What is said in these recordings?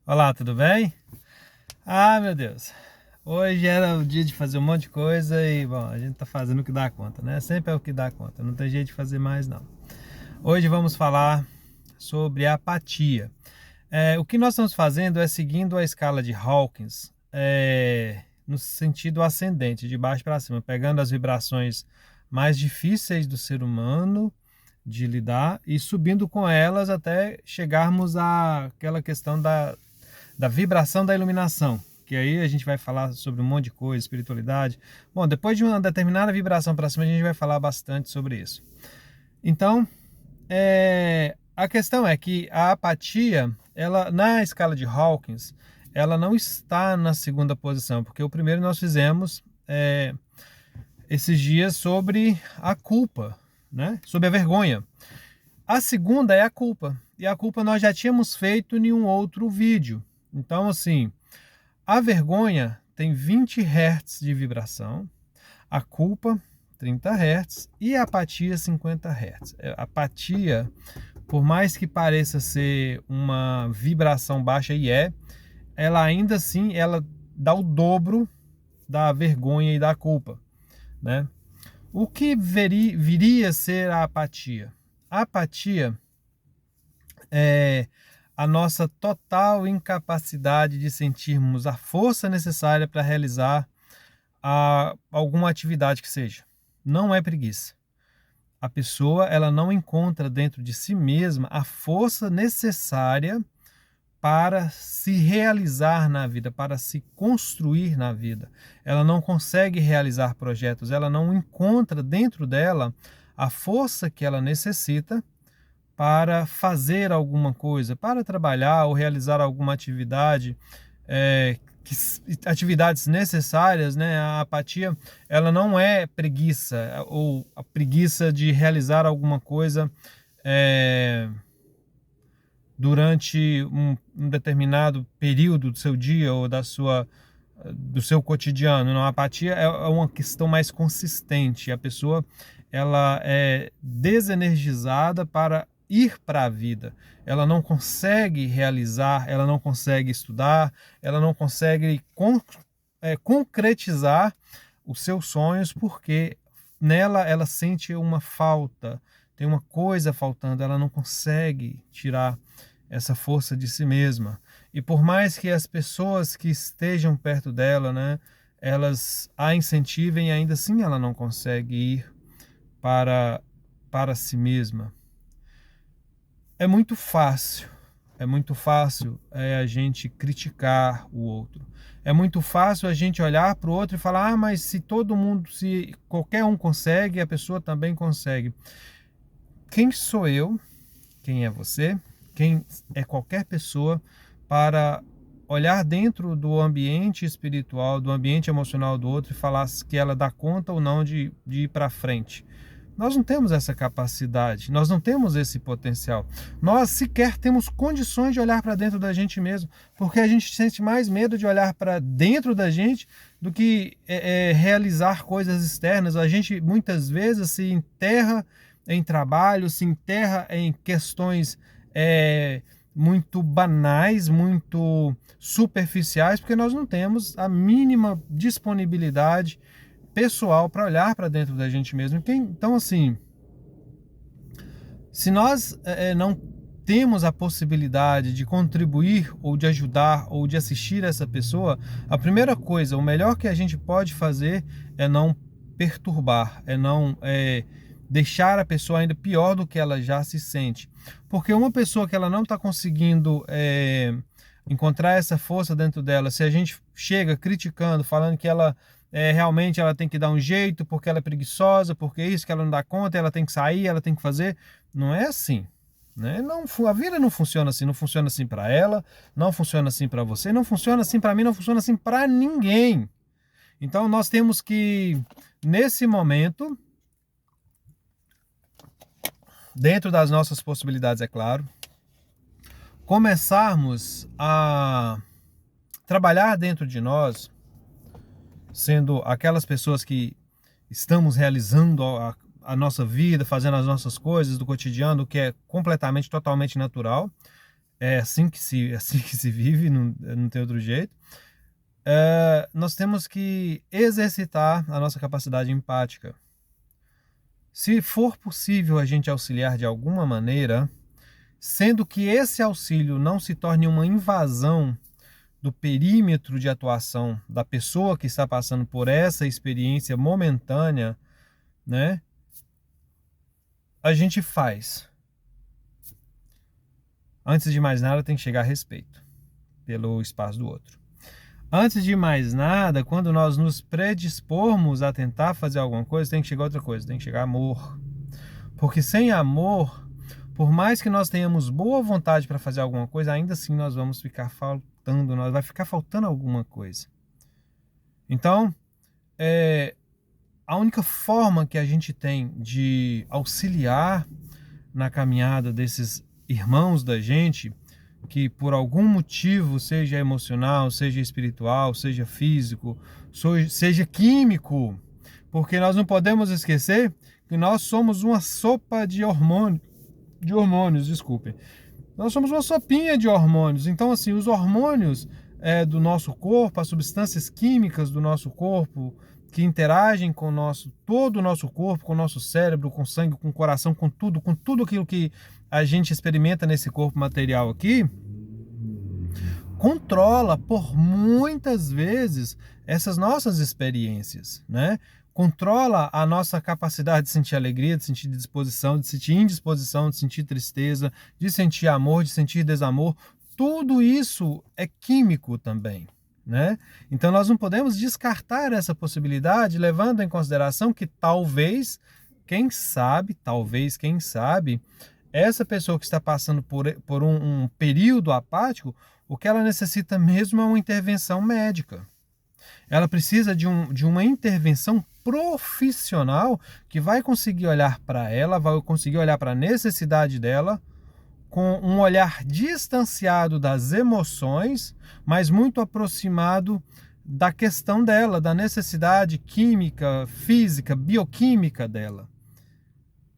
Olá, tudo bem? Ah, meu Deus. Hoje era o dia de fazer um monte de coisa e, bom, a gente tá fazendo o que dá conta, né? Sempre é o que dá conta, não tem jeito de fazer mais, não. Hoje vamos falar sobre a apatia. O que nós estamos fazendo é seguindo a escala de Hawkins, no sentido ascendente, de baixo para cima, pegando as vibrações mais difíceis do ser humano de lidar e subindo com elas até chegarmos àquela questão da vibração da iluminação, que aí a gente vai falar sobre um monte de coisa, espiritualidade. Bom, depois de uma determinada vibração para cima, a gente vai falar bastante sobre isso. Então, a questão é que a apatia, ela na escala de Hawkins, ela não está na segunda posição, porque o primeiro nós fizemos esses dias sobre a culpa, né? Sobre a vergonha. A segunda é a culpa. E a culpa nós já tínhamos feito em um outro vídeo. Então, assim, a vergonha tem 20 Hz de vibração, a culpa 30 Hz e a apatia 50 Hz. A apatia, por mais que pareça ser uma vibração baixa, ela ainda assim ela dá o dobro da vergonha e da culpa, né? O que viria a ser a apatia? A apatia é a nossa total incapacidade de sentirmos a força necessária para realizar alguma atividade que seja. Não é preguiça. A pessoa ela não encontra dentro de si mesma a força necessária para se realizar na vida, para se construir na vida. Ela não consegue realizar projetos, ela não encontra dentro dela a força que ela necessita para fazer alguma coisa, para trabalhar ou realizar alguma atividade, é, atividades necessárias, né? A apatia, ela não é preguiça, ou a preguiça de realizar alguma coisa durante um determinado período do seu dia ou do seu cotidiano. Não, a apatia é uma questão mais consistente. A pessoa ela é desenergizada para ir para a vida. Ela não consegue realizar, ela não consegue estudar, ela não consegue concretizar os seus sonhos porque nela ela sente uma falta, tem uma coisa faltando, ela não consegue tirar essa força de si mesma. E por mais que as pessoas que estejam perto dela, né, elas a incentivem, ainda assim ela não consegue ir para si mesma. É muito fácil, a gente criticar o outro. É muito fácil a gente olhar para o outro e falar, mas se todo mundo, se qualquer um consegue, a pessoa também consegue. Quem sou eu? Quem é você? Quem é qualquer pessoa para olhar dentro do ambiente espiritual, do ambiente emocional do outro e falar que ela dá conta ou não de ir para frente? Nós não temos essa capacidade, nós não temos esse potencial. Nós sequer temos condições de olhar para dentro da gente mesmo, porque a gente sente mais medo de olhar para dentro da gente do que realizar coisas externas. A gente muitas vezes se enterra em trabalho, se enterra em questões muito banais, muito superficiais, porque nós não temos a mínima disponibilidade pessoal para olhar para dentro da gente mesmo. Então, assim, se nós não temos a possibilidade de contribuir ou de ajudar ou de assistir essa pessoa, a primeira coisa, o melhor que a gente pode fazer é não perturbar, é não deixar a pessoa ainda pior do que ela já se sente. Porque uma pessoa que ela não está conseguindo encontrar essa força dentro dela, se a gente chega criticando, falando que ela realmente ela tem que dar um jeito, porque ela é preguiçosa, porque é isso que ela não dá conta, ela tem que sair, ela tem que fazer. Não é assim, né? Não, a vida não funciona assim, não funciona assim para ela, não funciona assim para você, não funciona assim para mim, não funciona assim para ninguém. Então nós temos que, nesse momento, dentro das nossas possibilidades, é claro, começarmos a trabalhar dentro de nós, sendo aquelas pessoas que estamos realizando a nossa vida, fazendo as nossas coisas do cotidiano, que é completamente, totalmente natural. é assim que se vive, não tem outro jeito. Nós temos que exercitar a nossa capacidade empática. Se for possível a gente auxiliar de alguma maneira, sendo que esse auxílio não se torne uma invasão do perímetro de atuação da pessoa que está passando por essa experiência momentânea, né? A gente faz. Antes de mais nada, tem que chegar a respeito pelo espaço do outro. Antes de mais nada, quando nós nos predispormos a tentar fazer alguma coisa, tem que chegar outra coisa, tem que chegar amor. Porque sem amor, por mais que nós tenhamos boa vontade para fazer alguma coisa, ainda assim nós vamos ficar faltando, vai ficar faltando alguma coisa. Então, a única forma que a gente tem de auxiliar na caminhada desses irmãos da gente, que por algum motivo, seja emocional, seja espiritual, seja físico, seja químico, porque nós não podemos esquecer que nós somos uma sopa de hormônios, desculpem. Nós somos uma sopinha de hormônios. Então, assim, os hormônios do nosso corpo, as substâncias químicas do nosso corpo, que interagem com todo o nosso corpo, com o nosso cérebro, com o sangue, com o coração, com tudo aquilo que a gente experimenta nesse corpo material aqui, controla por muitas vezes essas nossas experiências, né? Controla a nossa capacidade de sentir alegria, de sentir disposição, de sentir indisposição, de sentir tristeza, de sentir amor, de sentir desamor. Tudo isso é químico também, né? Então nós não podemos descartar essa possibilidade, levando em consideração que talvez, quem sabe, essa pessoa que está passando por um período apático, o que ela necessita mesmo é uma intervenção médica. Ela precisa de uma intervenção profissional que vai conseguir olhar para ela, vai conseguir olhar para a necessidade dela, com um olhar distanciado das emoções, mas muito aproximado da questão dela, da necessidade química, física, bioquímica dela.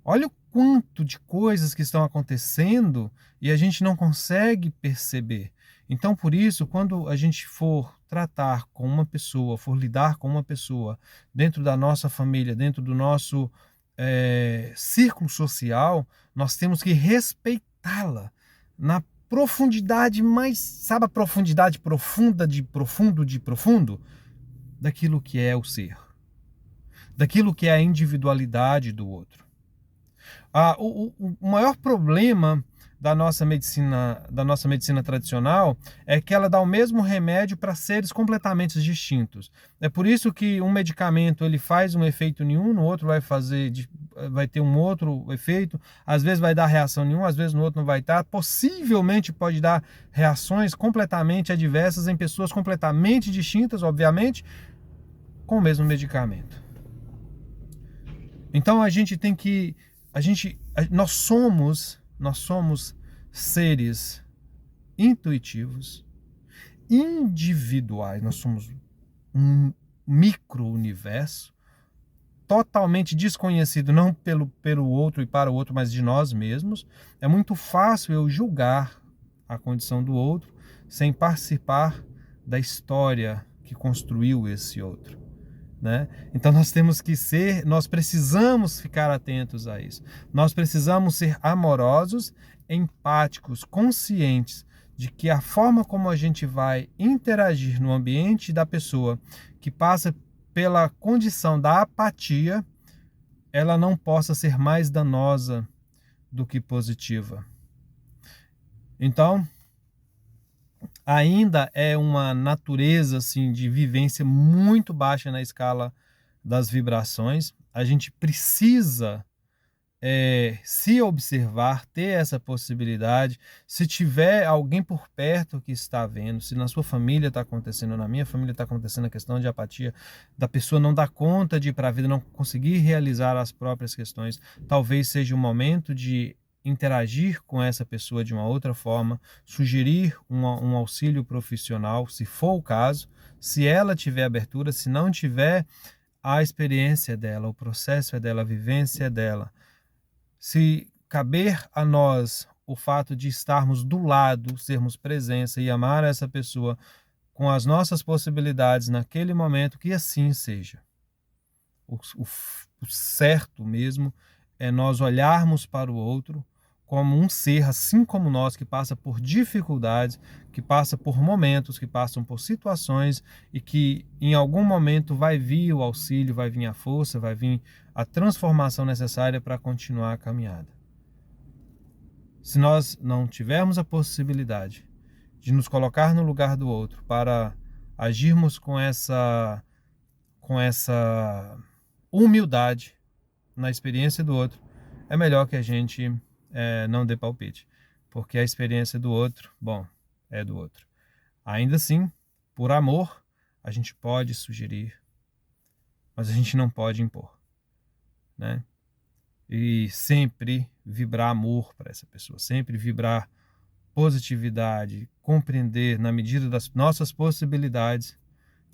Olha o quanto de coisas que estão acontecendo e a gente não consegue perceber. Então, por isso, quando a gente for tratar com uma pessoa, for lidar com uma pessoa dentro da nossa família, dentro do nosso círculo social, nós temos que respeitá-la na profundidade mais, sabe a profundidade profunda de profundo daquilo que é o ser, daquilo que é a individualidade do outro. O maior problema da nossa medicina tradicional é que ela dá o mesmo remédio para seres completamente distintos. É por isso que um medicamento ele faz um efeito nenhum, no outro vai ter um outro efeito, às vezes vai dar reação nenhuma, às vezes no outro não vai dar, possivelmente pode dar reações completamente adversas em pessoas completamente distintas, obviamente, com o mesmo medicamento. Então a gente tem que nós somos seres intuitivos, individuais, nós somos um micro-universo totalmente desconhecido, não pelo outro e para o outro, mas de nós mesmos. É muito fácil eu julgar a condição do outro sem participar da história que construiu esse outro. Né? Então nós precisamos ficar atentos a isso. Nós precisamos ser amorosos, empáticos, conscientes de que a forma como a gente vai interagir no ambiente da pessoa que passa pela condição da apatia, ela não possa ser mais danosa do que positiva. Então, ainda é uma natureza assim, de vivência muito baixa na escala das vibrações. A gente precisa se observar, ter essa possibilidade. Se tiver alguém por perto que está vendo, se na sua família está acontecendo, na minha família está acontecendo a questão de apatia, da pessoa não dar conta de ir para a vida, não conseguir realizar as próprias questões, talvez seja o momento de interagir com essa pessoa de uma outra forma, sugerir um auxílio profissional, se for o caso, se ela tiver abertura, se não tiver, a experiência dela, o processo é dela, a vivência é dela. Se caber a nós o fato de estarmos do lado, sermos presença e amar essa pessoa com as nossas possibilidades naquele momento, que assim seja. O certo mesmo é nós olharmos para o outro como um ser, assim como nós, que passa por dificuldades, que passa por momentos, que passam por situações e que em algum momento vai vir o auxílio, vai vir a força, vai vir a transformação necessária para continuar a caminhada. Se nós não tivermos a possibilidade de nos colocar no lugar do outro para agirmos com essa humildade na experiência do outro, é melhor que a gente não dê palpite, porque a experiência do outro, bom, é do outro. Ainda assim, por amor, a gente pode sugerir, mas a gente não pode impor, né? E sempre vibrar amor para essa pessoa, sempre vibrar positividade, compreender na medida das nossas possibilidades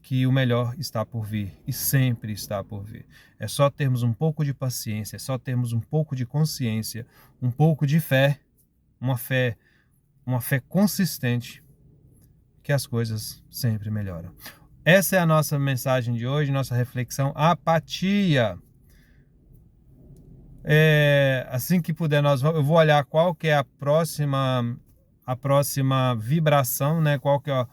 que o melhor está por vir e sempre está por vir. É só termos um pouco de paciência, é só termos um pouco de consciência, um pouco de fé, uma fé consistente, que as coisas sempre melhoram. Essa é a nossa mensagem de hoje, nossa reflexão: apatia. Assim que puder, eu vou olhar qual que é a próxima vibração, né? Qual que é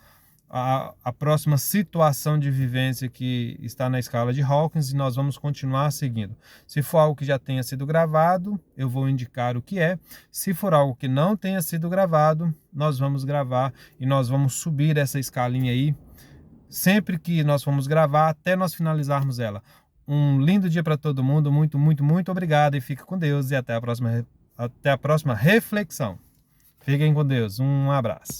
a próxima situação de vivência que está na escala de Hawkins, e nós vamos continuar seguindo. Se for algo que já tenha sido gravado, eu vou indicar o que é. Se for algo que não tenha sido gravado, nós vamos gravar e nós vamos subir essa escalinha aí sempre que nós formos gravar, até nós finalizarmos ela. Um lindo dia para todo mundo, muito, muito, muito obrigado, e fique com Deus, e até a próxima reflexão. Fiquem com Deus, um abraço.